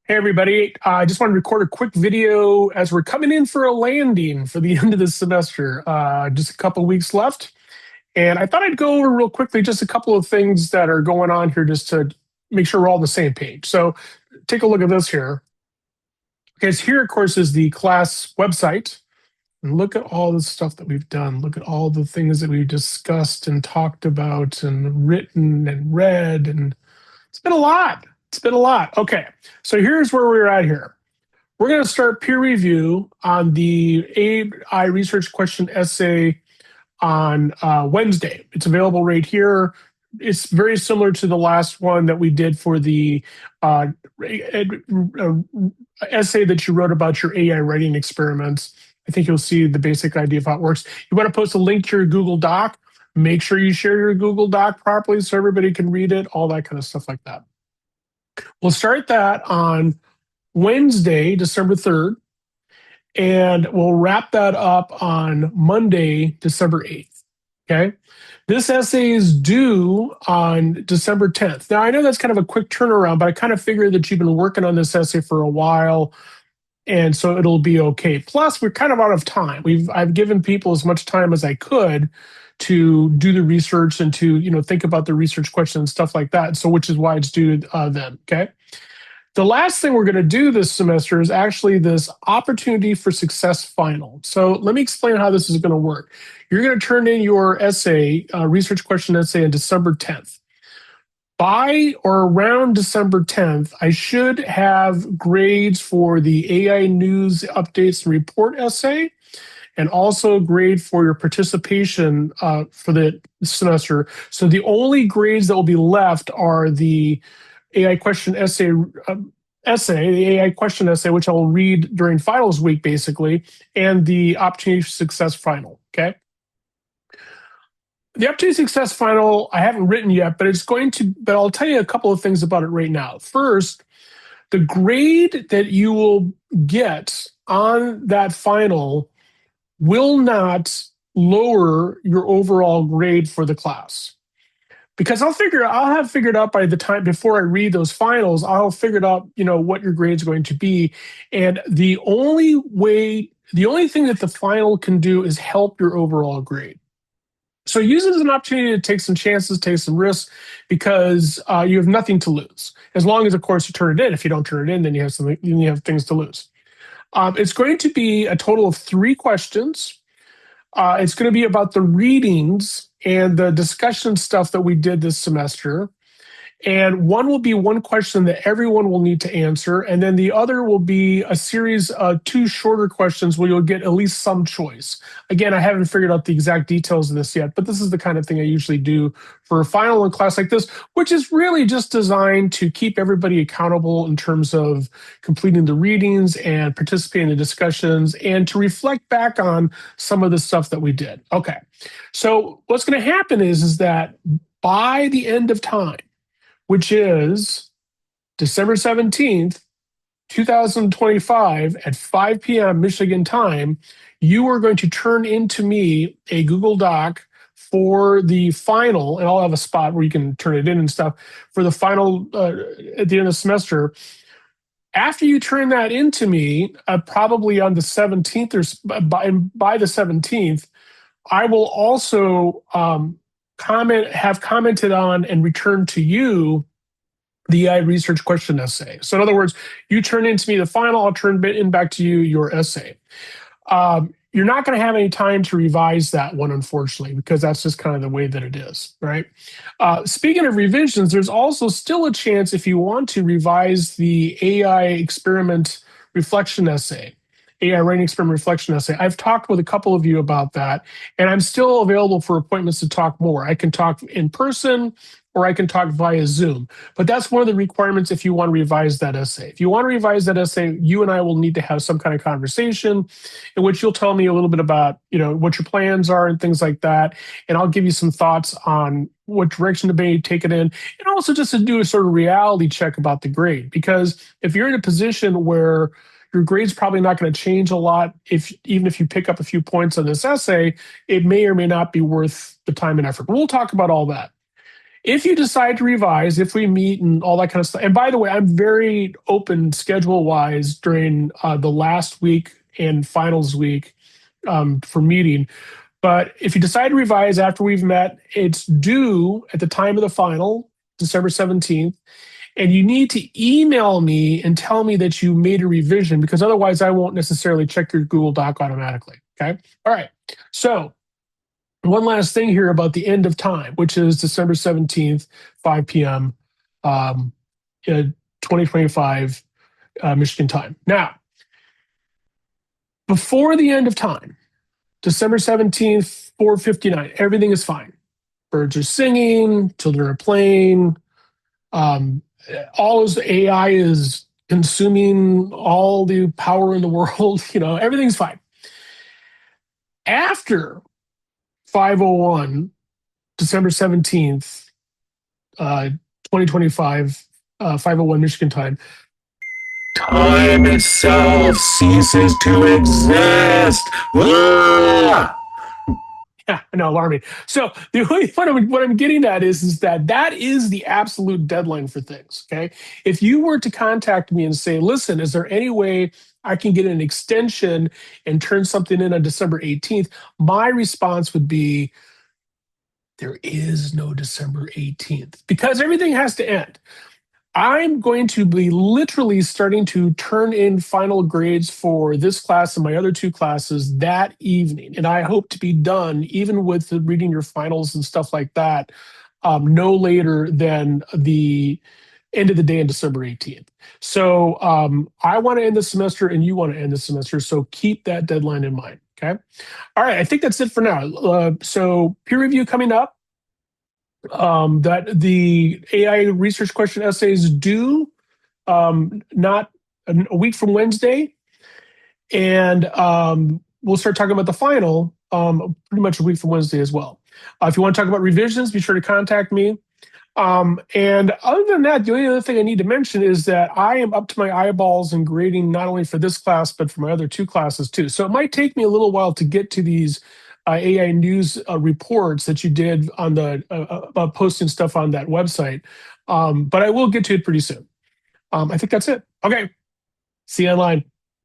Hey everybody, I just want to record a quick video as we're coming in for a landing for the end of the semester. Just a couple weeks left. And I thought I'd go over real quickly just a couple of things that are going on here just to make sure we're all on the same page. So take a look at this here. Okay, so here of course is the class website. And look at all the stuff that we've done. Look at all the things that we've discussed and talked about and written and read. And it's been a lot. It's been a lot. Okay, so here's where we're at here. We're going to start peer review on the AI research question essay on Wednesday. It's available right here. It's very similar to the last one that we did for the essay that you wrote about your AI writing experiments. I think you'll see the basic idea of how it works. You want to post a link to your Google Doc. Make sure you share your Google Doc properly so everybody can read it, all that kind of stuff like that. We'll start that on Wednesday, December 3rd, and we'll wrap that up on Monday, December 8th. Okay. This essay is due on December 10th. Now, I know that's kind of a quick turnaround, but I kind of figured that you've been working on this essay for a while, and so it'll be okay. Plus, we're kind of out of time. I've given people as much time as I could to do the research and to think about the research question and stuff like that. So, which is why it's due then. Okay. The last thing we're going to do this semester is actually this opportunity for success final. So let me explain how this is going to work. You're going to turn in your essay, research question essay, on December 10th. By or around December 10th, I should have grades for the AI news updates and report essay, and also grade for your participation for the semester. So the only grades that will be left are the AI question essay, the AI question essay, which I will read during finals week, basically, and the opportunity for success final. Okay. The opportunity success final I haven't written yet, but but I'll tell you a couple of things about it right now. First, the grade that you will get on that final will not lower your overall grade for the class. Because I'll have figured out by the time before I read those finals, I'll figure out, what your grade's going to be. And the only thing that the final can do is help your overall grade. So use it as an opportunity to take some chances, take some risks, because you have nothing to lose. As long as, of course, you turn it in. If you don't turn it in, then you have things to lose. It's going to be a total of 3 questions. It's going to be about the readings and the discussion stuff that we did this semester. And one will be one question that everyone will need to answer. And then the other will be a series of 2 shorter questions where you'll get at least some choice. Again, I haven't figured out the exact details of this yet, but this is the kind of thing I usually do for a final in class like this, which is really just designed to keep everybody accountable in terms of completing the readings and participating in the discussions and to reflect back on some of the stuff that we did. Okay, so what's going to happen is that by the end of time, which is December 17th, 2025 at 5 p.m. Michigan time, you are going to turn into me a Google Doc for the final, and I'll have a spot where you can turn it in and stuff for the final at the end of the semester. After you turn that into me, probably on the 17th or by the 17th, I will also have commented on and returned to you the AI research question essay. So in other words, you turn into me the final, I'll turn in back to you your essay. You're not going to have any time to revise that one, unfortunately, because that's just kind of the way that it is, right? Speaking of revisions, there's also still a chance if you want to revise the AI experiment reflection essay. AI writing experiment reflection essay. I've talked with a couple of you about that, and I'm still available for appointments to talk more. I can talk in person or I can talk via Zoom, but that's one of the requirements if you want to revise that essay. If you want to revise that essay, you and I will need to have some kind of conversation in which you'll tell me a little bit about, what your plans are and things like that, and I'll give you some thoughts on what direction to be taken in, and also just to do a sort of reality check about the grade. Because if you're in a position where your grade's probably not going to change a lot, even if you pick up a few points on this essay, it may or may not be worth the time and effort. We'll talk about all that. If you decide to revise, if we meet and all that kind of stuff, and by the way, I'm very open schedule wise during the last week and finals week for meeting. But if you decide to revise after we've met, it's due at the time of the final, December 17th. And you need to email me and tell me that you made a revision, because otherwise I won't necessarily check your Google Doc automatically. Okay. All right. So one last thing here about the end of time, which is December 17th, 5 p.m., 2025 Michigan time. Now, before the end of time, December 17th, 4:59, everything is fine. Birds are singing, children are playing, all is AI is consuming all the power in the world, everything's fine. After 5:01, December 17th, 2025, 5:01 Michigan time, time itself ceases to exist. Yeah, I know, alarming. So what I'm getting at is that is the absolute deadline for things. Okay, if you were to contact me and say, "Listen, is there any way I can get an extension and turn something in on December 18th?" My response would be, there is no December 18th, because everything has to end. I'm going to be literally starting to turn in final grades for this class and my other two classes that evening. And I hope to be done, even with the reading your finals and stuff like that, no later than the end of the day on December 18th. So I want to end the semester and you want to end the semester. So keep that deadline in mind. Okay. All right. I think that's it for now. So peer review coming up. That the AI research question essays due not a week from Wednesday, and we'll start talking about the final pretty much a week from Wednesday as well. If you want to talk about revisions, be sure to contact me. And other than that, the only other thing I need to mention is that I am up to my eyeballs in grading not only for this class, but for my other two classes too. So it might take me a little while to get to these AI news reports that you did on the about posting stuff on that website. But I will get to it pretty soon. I think that's it. Okay. See you online.